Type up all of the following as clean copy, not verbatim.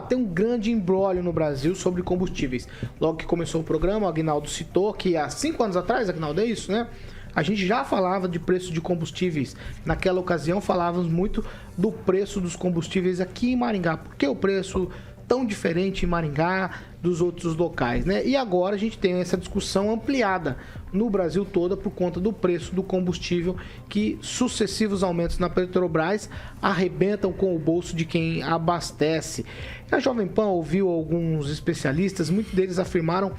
tem um grande imbróglio no Brasil sobre combustíveis. Logo que começou o programa, o Aguinaldo citou que há 5 anos atrás, Aguinaldo, é isso, né? A gente já falava de preço de combustíveis. Naquela ocasião falávamos muito do preço dos combustíveis aqui em Maringá. Por que o preço tão diferente em Maringá dos outros locais, né? E agora a gente tem essa discussão ampliada no Brasil todo por conta do preço do combustível, que sucessivos aumentos na Petrobras arrebentam com o bolso de quem abastece. A Jovem Pan ouviu alguns especialistas, muitos deles afirmaram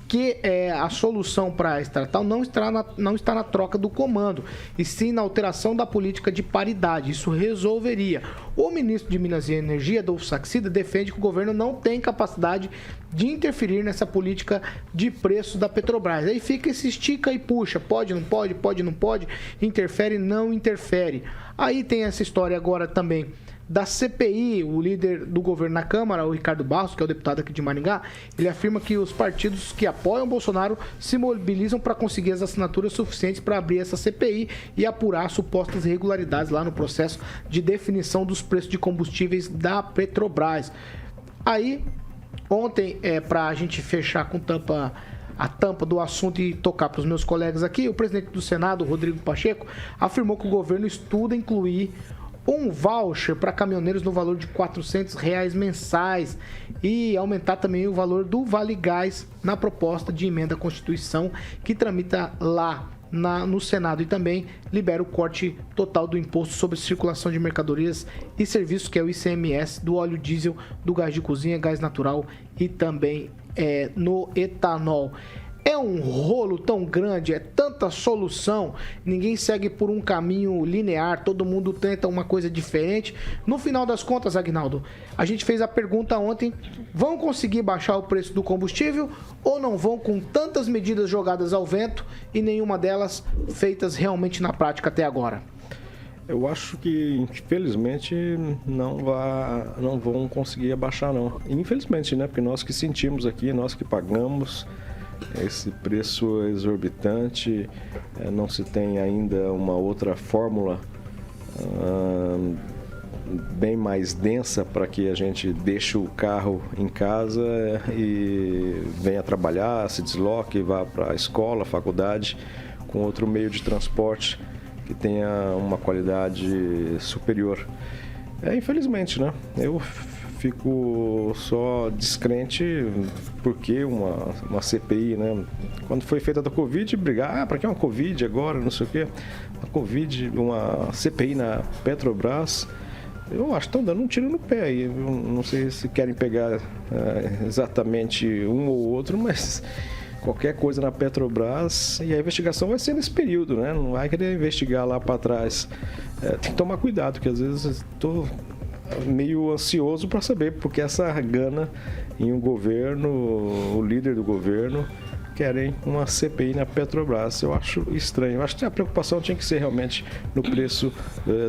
que a solução para a estatal não está na troca do comando, e sim na alteração da política de paridade. Isso resolveria. O ministro de Minas e Energia, Adolfo Saxida, defende que o governo não tem capacidade de interferir nessa política de preço da Petrobras. Aí fica esse estica e puxa, pode, não pode, pode, não pode, interfere, não interfere. Aí tem essa história agora também da CPI, o líder do governo na Câmara, o Ricardo Barros, que é o deputado aqui de Maringá, ele afirma que os partidos que apoiam Bolsonaro se mobilizam para conseguir as assinaturas suficientes para abrir essa CPI e apurar supostas irregularidades lá no processo de definição dos preços de combustíveis da Petrobras. Aí, ontem, para a gente fechar com a tampa do assunto e tocar para os meus colegas aqui, o presidente do Senado, Rodrigo Pacheco, afirmou que o governo estuda incluir um voucher para caminhoneiros no valor de R$ 400 mensais e aumentar também o valor do Vale Gás na proposta de emenda à Constituição que tramita lá no Senado, e também libera o corte total do imposto sobre circulação de mercadorias e serviços, que é o ICMS, do óleo diesel, do gás de cozinha, gás natural e também no etanol. É um rolo tão grande, é tanta solução, ninguém segue por um caminho linear, todo mundo tenta uma coisa diferente. No final das contas, Aguinaldo, a gente fez a pergunta ontem, vão conseguir baixar o preço do combustível ou não vão, com tantas medidas jogadas ao vento e nenhuma delas feitas realmente na prática até agora? Eu acho que, infelizmente, não vão conseguir abaixar, não. Infelizmente, né? Porque nós que sentimos aqui, nós que pagamos esse preço exorbitante, não se tem ainda uma outra fórmula bem mais densa para que a gente deixe o carro em casa e venha trabalhar, se desloque, vá para a escola, faculdade, com outro meio de transporte que tenha uma qualidade superior. Infelizmente, né? Eu fico só descrente porque uma CPI, né? Quando foi feita da Covid, brigar, para que uma Covid agora, não sei o quê. Uma Covid, uma CPI na Petrobras, eu acho que estão dando um tiro no pé. Eu não sei se querem pegar exatamente um ou outro, mas qualquer coisa na Petrobras, e a investigação vai ser nesse período, né? Não vai querer investigar lá para trás. Tem que tomar cuidado, porque às vezes estou meio ansioso para saber porque essa gana em um governo, o líder do governo, querem uma CPI na Petrobras. Eu acho estranho. Eu acho que a preocupação tinha que ser realmente no preço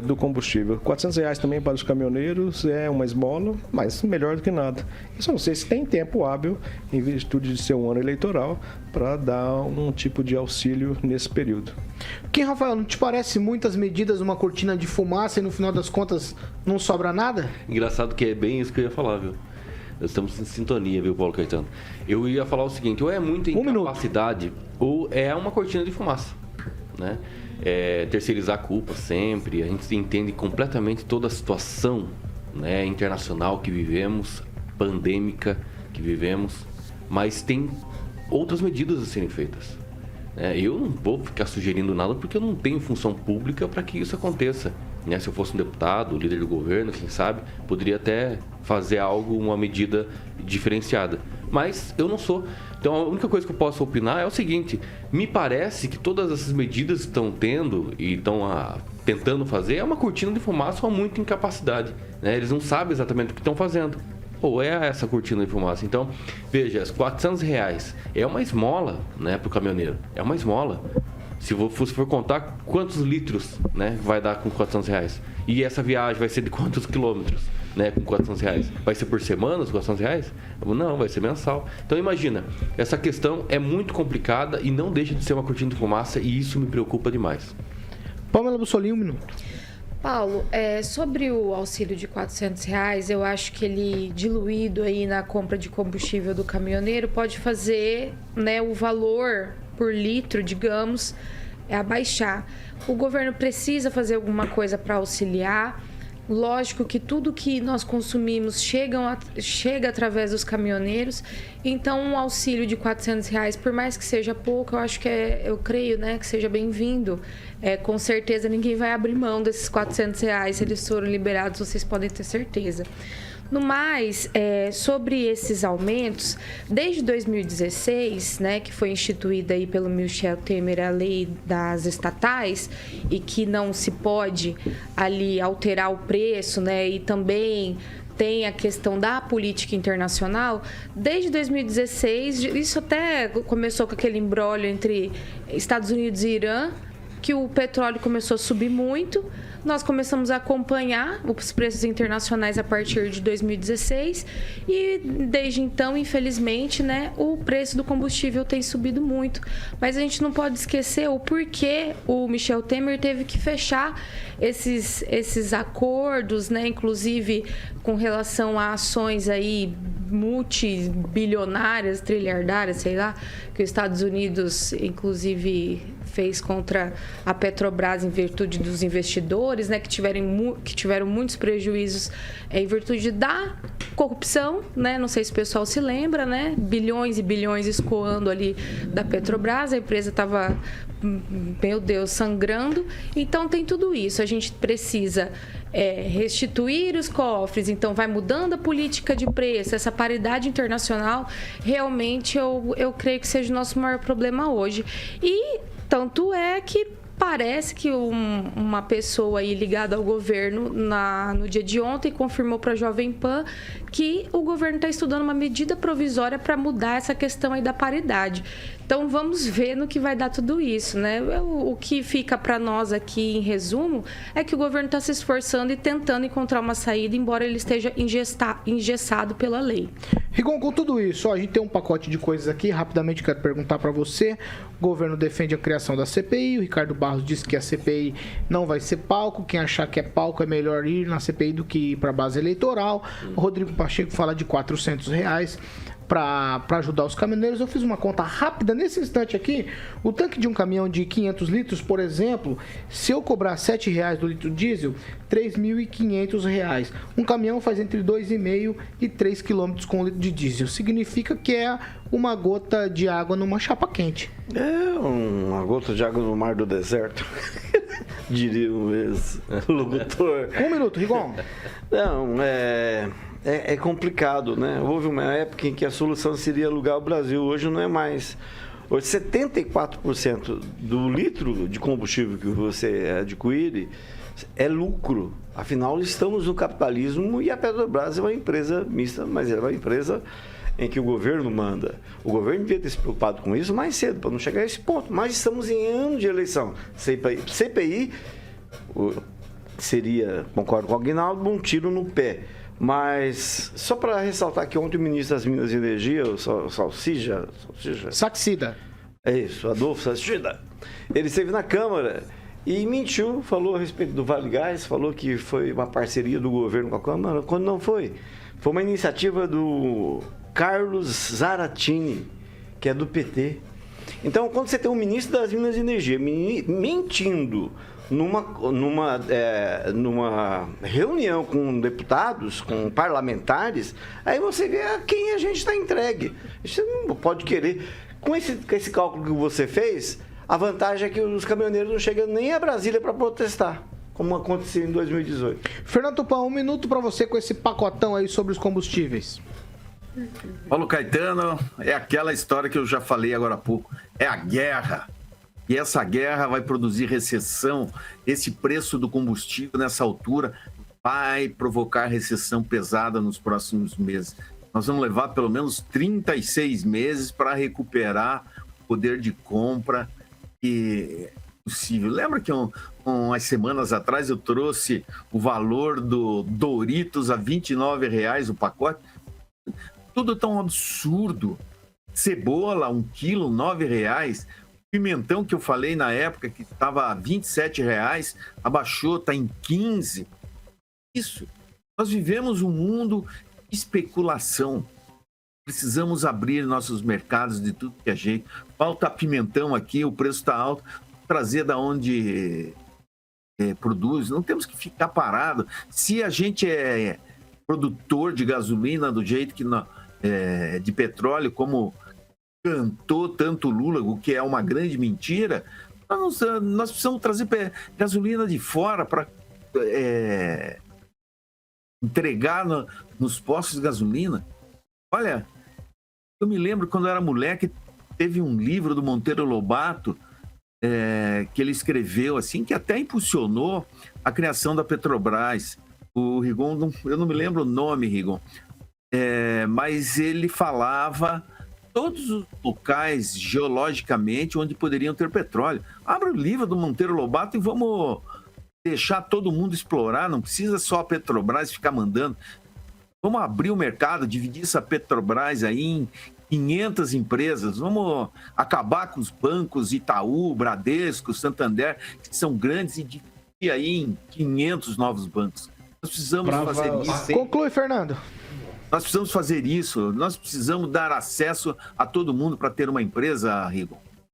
do combustível. R$ 400 também para os caminhoneiros é uma esmola, mas melhor do que nada. Eu só não sei se tem tempo hábil, em virtude de ser um ano eleitoral, para dar um tipo de auxílio nesse período. Kim, Rafael, não te parece muitas medidas, uma cortina de fumaça e no final das contas não sobra nada? Engraçado que é bem isso que eu ia falar, viu? Nós estamos em sintonia, viu, Paulo Caetano? Eu ia falar o seguinte, ou é muita incapacidade, ou é uma cortina de fumaça, né? Terceirizar a culpa sempre, a gente entende completamente toda a situação, né, internacional que vivemos, pandêmica que vivemos, mas tem outras medidas a serem feitas. Eu não vou ficar sugerindo nada porque eu não tenho função pública para que isso aconteça. Se eu fosse um deputado, líder do governo, quem sabe, poderia até fazer algo, uma medida diferenciada. Mas eu não sou. Então a única coisa que eu posso opinar é o seguinte: me parece que todas essas medidas que estão tendo e estão tentando fazer é uma cortina de fumaça ou muita incapacidade. Eles não sabem exatamente o que estão fazendo. Ou é essa cortina de fumaça. Então, veja, os R$ 400 é uma esmola, né, para o caminhoneiro. É uma esmola. Se for contar quantos litros, né, vai dar com R$ 400. E essa viagem vai ser de quantos quilômetros, né, com R$ 400? Vai ser por semana os R$ 400? Não, vai ser mensal. Então imagina, essa questão é muito complicada e não deixa de ser uma cortina de fumaça, e isso me preocupa demais. Pamela Bussolini, 1 minuto. Paulo, sobre o auxílio de R$400, eu acho que ele, diluído aí na compra de combustível do caminhoneiro, pode fazer, né, o valor por litro, digamos, abaixar. O governo precisa fazer alguma coisa para auxiliar. Lógico que tudo que nós consumimos chega através dos caminhoneiros, então um auxílio de R$400, por mais que seja pouco, eu acho que eu creio, né, que seja bem-vindo. Com certeza ninguém vai abrir mão desses R$400, se eles forem liberados, vocês podem ter certeza. No mais, sobre esses aumentos, desde 2016, né, que foi instituída aí pelo Michel Temer a lei das estatais e que não se pode ali alterar o preço, né, e também tem a questão da política internacional. Desde 2016, isso até começou com aquele imbróglio entre Estados Unidos e Irã, que o petróleo começou a subir muito. Nós começamos a acompanhar os preços internacionais a partir de 2016 e desde então, infelizmente, né, o preço do combustível tem subido muito. Mas a gente não pode esquecer o porquê o Michel Temer teve que fechar esses acordos, né, inclusive com relação a ações aí multibilionárias, trilhardárias, sei lá, que os Estados Unidos, inclusive, fez contra a Petrobras em virtude dos investidores, né, que tiveram muitos prejuízos em virtude da corrupção, né? Não sei se o pessoal se lembra, né? Bilhões e bilhões escoando ali da Petrobras, a empresa estava, meu Deus, sangrando. Então tem tudo isso. A gente precisa restituir os cofres, então vai mudando a política de preço, essa paridade internacional, realmente eu creio que seja o nosso maior problema hoje. E tanto é que parece que uma pessoa aí ligada ao governo no dia de ontem confirmou para a Jovem Pan que o governo está estudando uma medida provisória para mudar essa questão aí da paridade. Então vamos ver no que vai dar tudo isso, né? O que fica para nós aqui em resumo é que o governo está se esforçando e tentando encontrar uma saída, embora ele esteja engessado pela lei. Rigon, com tudo isso, a gente tem um pacote de coisas aqui, rapidamente quero perguntar para você. O governo defende a criação da CPI, o Ricardo Barros disse que a CPI não vai ser palco, quem achar que é palco é melhor ir na CPI do que ir para a base eleitoral. O Rodrigo Pacheco fala de R$400 para ajudar os caminhoneiros. Eu fiz uma conta rápida nesse instante aqui. O tanque de um caminhão de 500 litros, por exemplo, se eu cobrar R$7 do litro diesel, R$3.500. Um caminhão faz entre 2,5 e 3 quilômetros com um litro de diesel. Significa que é uma gota de água numa chapa quente. É uma gota de água no mar do deserto. Diria um ex-locutor. Um minuto, Rigon. Não, é complicado, né? Houve uma época em que a solução seria alugar o Brasil, hoje não é mais. Hoje 74% do litro de combustível que você adquire é lucro. Afinal, estamos no capitalismo e a Petrobras é uma empresa mista, mas é uma empresa em que o governo manda. O governo devia ter se preocupado com isso mais cedo, para não chegar a esse ponto. Mas estamos em ano de eleição. CPI seria, concordo com o Aguinaldo, um tiro no pé. Mas, só para ressaltar que ontem o ministro das Minas e Energia, o Saxida. É isso, Adolfo Saxida. Ele esteve na Câmara e mentiu, falou a respeito do Vale Gás, falou que foi uma parceria do governo com a Câmara, quando não foi. Foi uma iniciativa do Carlos Zaratini, que é do PT. Então, quando você tem um ministro das Minas e Energia mentindo numa reunião com deputados, com parlamentares, aí você vê a quem a gente está entregue. Você não pode querer. Com esse cálculo que você fez, a vantagem é que os caminhoneiros não chegam nem a Brasília para protestar, como aconteceu em 2018. Fernando Tupan, um minuto para você com esse pacotão aí sobre os combustíveis. Paulo Caetano, é aquela história que eu já falei agora há pouco, é a guerra. E essa guerra vai produzir recessão. Esse preço do combustível nessa altura vai provocar recessão pesada nos próximos meses. Nós vamos levar pelo menos 36 meses para recuperar o poder de compra que é possível. Lembra que umas semanas atrás eu trouxe o valor do Doritos a R$29 o pacote? Tudo tão absurdo. Cebola, 1 quilo, R$9. Pimentão que eu falei na época, que estava R$ 27,00, abaixou, está em 15. Isso. Nós vivemos um mundo de especulação. Precisamos abrir nossos mercados de tudo que é jeito. Falta pimentão aqui, o preço está alto. Trazer da onde produz. Não temos que ficar parado. Se a gente é produtor de gasolina do jeito que de petróleo, como cantou tanto Lula, o que é uma grande mentira, nós precisamos trazer gasolina de fora para entregar nos postos de gasolina. Olha, eu me lembro quando eu era moleque, teve um livro do Monteiro Lobato que ele escreveu, assim, que até impulsionou a criação da Petrobras. O Rigon, eu não me lembro o nome, Rigon, mas ele falava todos os locais geologicamente onde poderiam ter petróleo. Abra o livro do Monteiro Lobato e vamos deixar todo mundo explorar, não precisa só a Petrobras ficar mandando. Vamos abrir o mercado, dividir essa Petrobras aí em 500 empresas, vamos acabar com os bancos Itaú, Bradesco, Santander, que são grandes, e dividir aí em 500 novos bancos. Nós precisamos fazer isso. Conclui, Fernando. Nós precisamos fazer isso, nós precisamos dar acesso a todo mundo para ter uma empresa, Rigon.